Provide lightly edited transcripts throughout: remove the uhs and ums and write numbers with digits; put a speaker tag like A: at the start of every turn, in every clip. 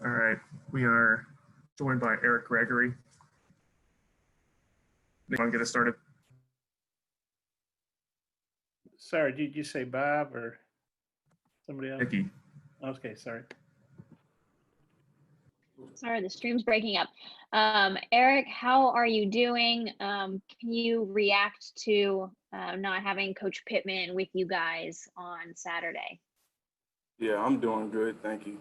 A: All right, we are joined by Eric Gregory. You want to get us started?
B: Sorry, did you say Bob or somebody else?
A: Nikki.
B: Okay, sorry.
C: Sorry, the stream's breaking up. Eric, how are you doing? Can you react to not having Coach Pittman with you guys on Saturday?
D: Yeah, I'm doing good, thank you.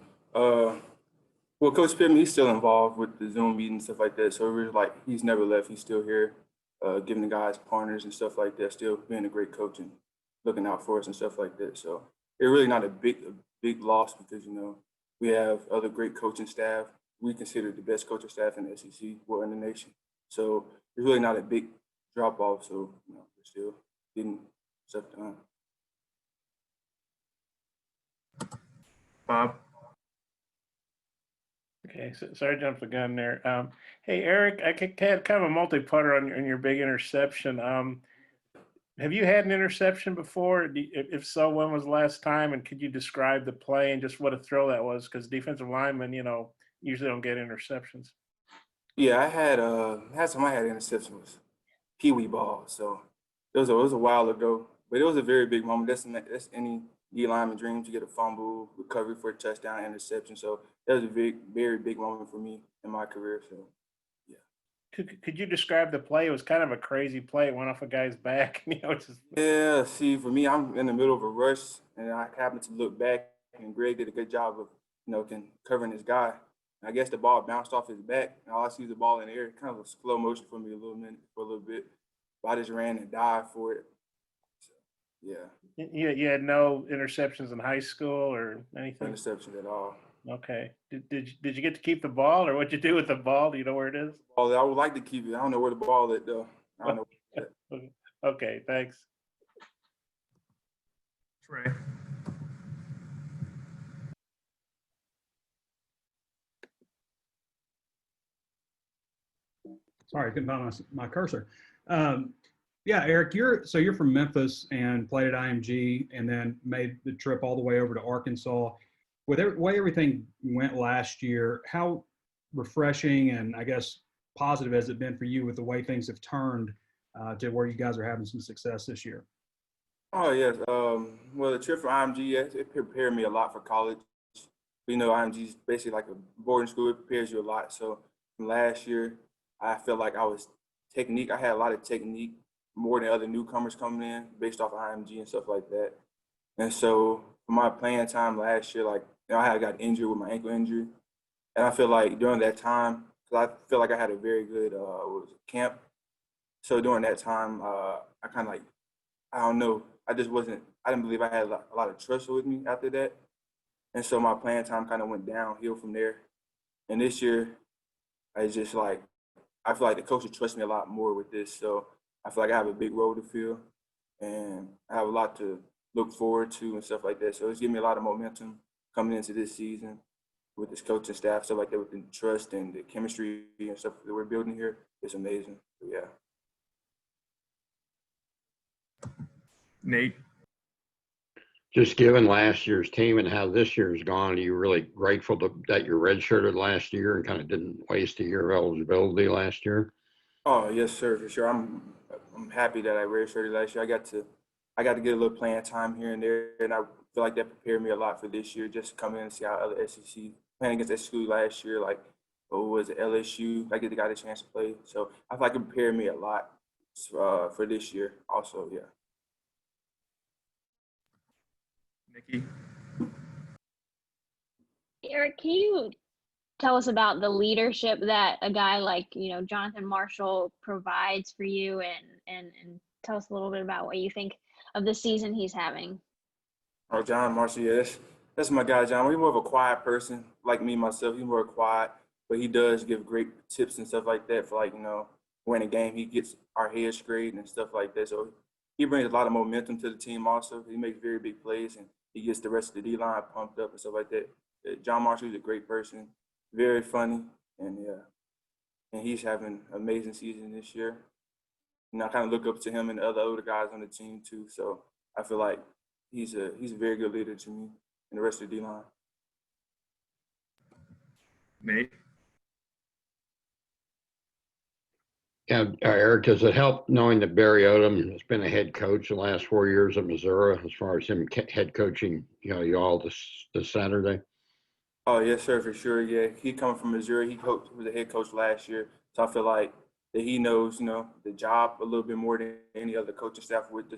D: Well, Coach Pittman, he's still involved with the Zoom meetings and stuff like that. So we're like, he's never left. He's still here, giving the guys partners and stuff like that. Still being a great coach and looking out for us and stuff like that. So it's really not a big loss because we have other great coaching staff. We consider the best coaching staff in the SEC, well, in the nation. So it's really not a big drop off. So we're still getting stuff done.
A: Bob.
B: Okay, so sorry to jump the gun there. Hey, Eric, I had kind of a multi-putter on your big interception. Have you had an interception before? If so, when was the last time? And could you describe the play and just what a throw that was? Because defensive linemen, usually don't get interceptions.
D: Yeah, I had last time I had an interception was Pee Wee ball. So it was a while ago, but it was a very big moment. That's any D lineman dreams to get a fumble, recovery for a touchdown, interception. So that was a very big moment for me in my career. So yeah.
B: Could you describe the play? It was kind of a crazy play. It went off a guy's back.
D: Yeah. See, for me, I'm in the middle of a rush, and I happened to look back, and Greg did a good job of covering his guy. I guess the ball bounced off his back, and all I see is the ball in the air. Kind of a slow motion for me for a little bit. But I just ran and dived for it. So, yeah.
B: You had no interceptions in high school or anything?
D: No interception at all.
B: Okay. Did you get to keep the ball, or what'd you do with the ball? Do you know where it is?
D: Well, I would like to keep it. I don't know where the ball is though. I don't know.
B: Okay, thanks.
A: Trey.
E: Sorry, I couldn't find my cursor. Yeah, Eric, you're from Memphis and played at IMG and then made the trip all the way over to Arkansas. With the way everything went last year, how refreshing and I guess positive has it been for you with the way things have turned to where you guys are having some success this year?
D: Oh yes. Well, the trip for IMG, yes, it prepared me a lot for college. IMG is basically like a boarding school. It prepares you a lot. So from last year, I felt like I had a lot of technique more than other newcomers coming in based off of IMG and stuff like that. And so for my playing time last year, I got injured with my ankle injury. And I feel like during that time, because I feel like I had a very good camp. So during that time, I kind of I don't know, I didn't believe I had a lot of trust with me after that. And so my playing time kind of went downhill from there. And this year, I feel like the coach trusts me a lot more with this. So I feel like I have a big role to fill and I have a lot to look forward to and stuff like that. So it's giving me a lot of momentum coming into this season with this coaching staff, stuff like that, with the trust and the chemistry and stuff that we're building here. It's amazing. So, yeah.
A: Nate.
F: Just given last year's team and how this year's gone, are you really grateful that you redshirted last year and kind of didn't waste a year of eligibility last year?
D: Oh yes, sir, for sure. I'm happy that I redshirted last year. I got to get a little playing time here and there, and I feel like that prepared me a lot for this year. Just come in and see how other SEC playing against SEC last year, like what was it, LSU? I got a chance to play, so I feel like it prepared me a lot for this year. Also, yeah.
A: Nikki.
C: Eric, can you tell us about the leadership that a guy like Jonathan Marshall provides for you, and tell us a little bit about what you think of the season he's having?
D: Oh, John Marshall, yeah, that's my guy, John. He's more of a quiet person, like me myself. He's more quiet, but he does give great tips and stuff like that for when a game he gets our heads straight and stuff like that. So he brings a lot of momentum to the team. Also, he makes very big plays and he gets the rest of the D line pumped up and stuff like that. John Marshall is a great person, very funny, and he's having an amazing season this year. I kind of look up to him and the other older guys on the team too. So I feel like he's a very good leader to me and the rest of the D-line.
A: Me.
F: Yeah, Eric, does it help knowing that Barry Odom has been a head coach the last 4 years at Missouri, as far as him head coaching, you all this Saturday?
D: Oh yes, sir, for sure. Yeah, he coming from Missouri. He was a head coach last year, so I feel like that he knows, the job a little bit more than any other coaching staff would,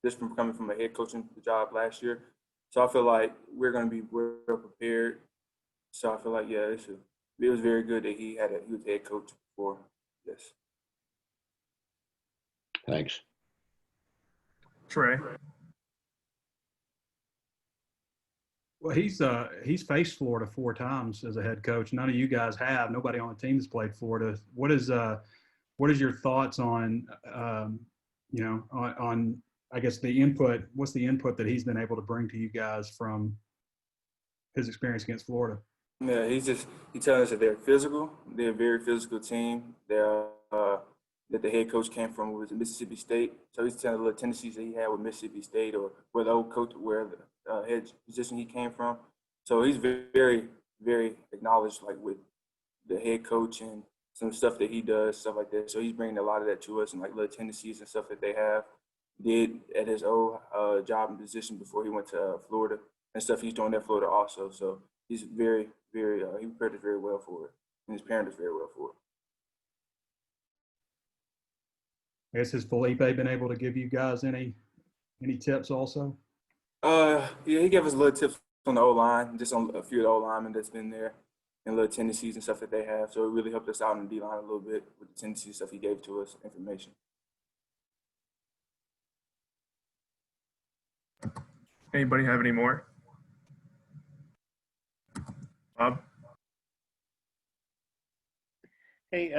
D: just from coming from a head coaching job last year. So I feel like we're going to be well prepared. So I feel like it was very good that he was head coach before. Yes.
F: Thanks.
A: Trey.
E: Well, he's faced Florida 4 times as a head coach. None of you guys have. Nobody on the team has played Florida. What is your thoughts on on I guess the input? What's the input that he's been able to bring to you guys from his experience against Florida?
D: Yeah, he's telling us that they're physical. They're a very physical team. That the head coach came from was Mississippi State. So he's telling the little tendencies that he had with Mississippi State or where the old coach, where the head position he came from. So he's very, very acknowledged, like with the head coach and some stuff that he does, stuff like that. So he's bringing a lot of that to us and like little tendencies and stuff that they did at his old job and position before he went to Florida and stuff he's doing at Florida also. So he's very, very, he prepared us very well for it, and his parents very well for it.
E: I guess has Felipe been able to give you guys any tips also?
D: Yeah, he gave us little tips on the O line, just on a few of the O linemen that's been there, and little tendencies and stuff that they have. So it really helped us out in the D line a little bit with the tendencies stuff he gave to us, information.
A: Anybody have any more? Bob.
B: Hey,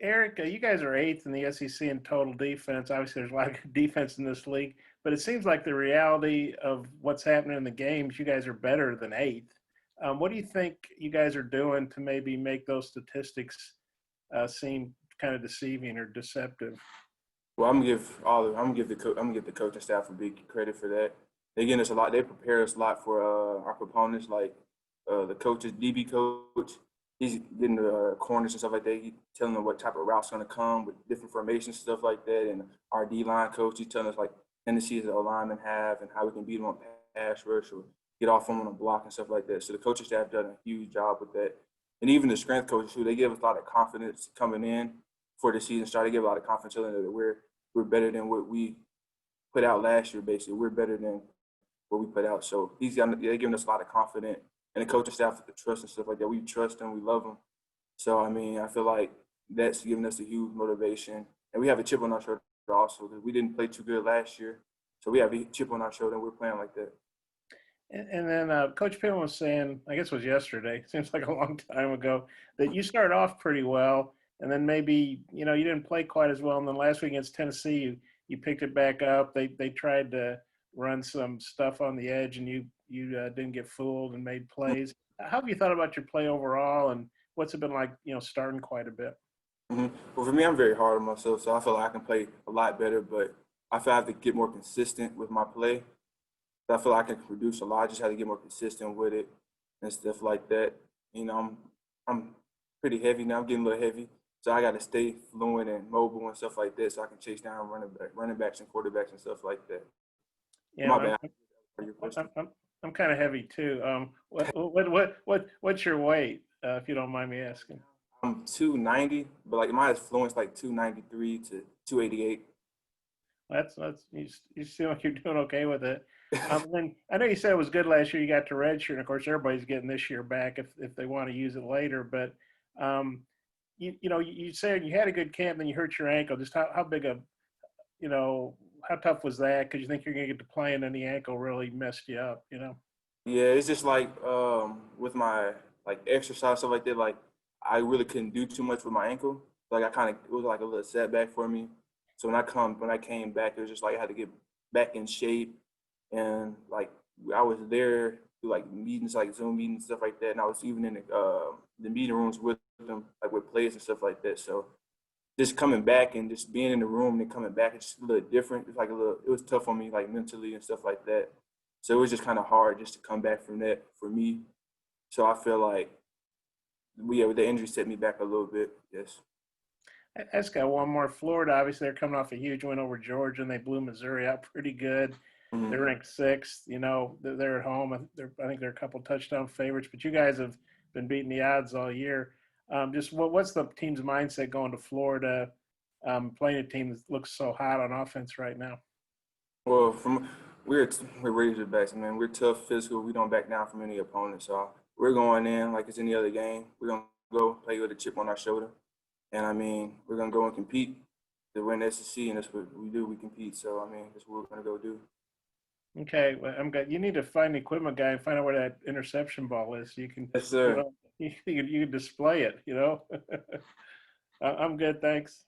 B: Eric, you guys are 8th in the SEC in total defense. Obviously, there's a lot of good defense in this league, but it seems like the reality of what's happening in the games, you guys are better than 8th. What do you think you guys are doing to maybe make those statistics seem kind of deceiving or deceptive?
D: Well, I'm gonna give the coaching staff a big credit for that. They getting us a lot. They prepare us a lot for our opponents, like the coaches, DB coach. He's getting the corners and stuff like that. He's telling them what type of routes going to come with different formations, stuff like that. And our D-line coach, he's telling us like tendencies that our linemen have and how we can beat them on pass rush or get off them on a block and stuff like that. So the coaching staff done a huge job with that. And even the strength coaches, too, they give us a lot of confidence coming in for the season start. They give a lot of confidence telling us that we're better than what we put out last year, basically. We're better than what we put out. So they're giving us a lot of confidence. And the coaching staff, the trust and stuff like that, we trust them, we love them. So, I mean, I feel like that's giving us a huge motivation. And we have a chip on our shoulder also because we didn't play too good last year. So we have a chip on our shoulder and we're playing like that.
B: And then Coach Pittman was saying, I guess it was yesterday, seems like a long time ago, that you started off pretty well and then maybe, you didn't play quite as well. And then last week against Tennessee, you picked it back up. They tried to run some stuff on the edge and you didn't get fooled and made plays. How have you thought about your play overall and what's it been like, starting quite a bit?
D: Mm-hmm. Well, for me, I'm very hard on myself, so I feel like I can play a lot better, but I feel I have to get more consistent with my play. I feel like I can produce a lot. I just have to get more consistent with it and stuff like that. I'm pretty heavy now. I'm getting a little heavy, so I got to stay fluent and mobile and stuff like that, so I can chase down running backs and quarterbacks and stuff like that.
B: Yeah,
D: My bad.
B: I'm kind of heavy too. What's your weight, if you don't mind me asking?
D: I'm 290, but like my fluence like 293 to 288.
B: That's you seem like you're doing okay with it. Then I know you said it was good last year. You got to redshirt, and of course everybody's getting this year back if they want to use it later. But you said you had a good camp, then you hurt your ankle. Just how big a how tough was that? Because you think you're gonna get to play, and then the ankle really messed you up.
D: Yeah, it's just like with my like exercise stuff like that. Like I really couldn't do too much with my ankle. Like it was like a little setback for me. So when I came back, it was just like I had to get back in shape, and like I was there through like meetings, like Zoom meetings, stuff like that, and I was even in the meeting rooms with them, like with players and stuff like that. So just coming back and just being in the room and coming back, it's just a little different. It's like it was tough on me, like mentally and stuff like that. So it was just kind of hard just to come back from that for me. So I feel like the injury set me back a little bit. Yes.
B: I just got one more. Florida, obviously, they're coming off a huge win over Georgia, and they blew Missouri out pretty good.
D: Mhm.
B: They're ranked 6th. You know, they're at home. I think they're a couple touchdown favorites, but you guys have been beating the odds all year. Just what's the team's mindset going to Florida, playing a team that looks so hot on offense right now?
D: Well, we're ready to the best, man. We're tough, physical. We don't back down from any opponent. So we're going in like it's any other game. We're gonna go play with a chip on our shoulder, and I mean we're gonna go and compete to win the SEC, and that's what we do. We compete. So I mean that's what we're gonna go do.
B: Okay, well, I'm good. You need to find the equipment guy and find out where that interception ball is. So you can,
D: Yes, sir.
B: you know, you can display it. You know, I'm good. Thanks.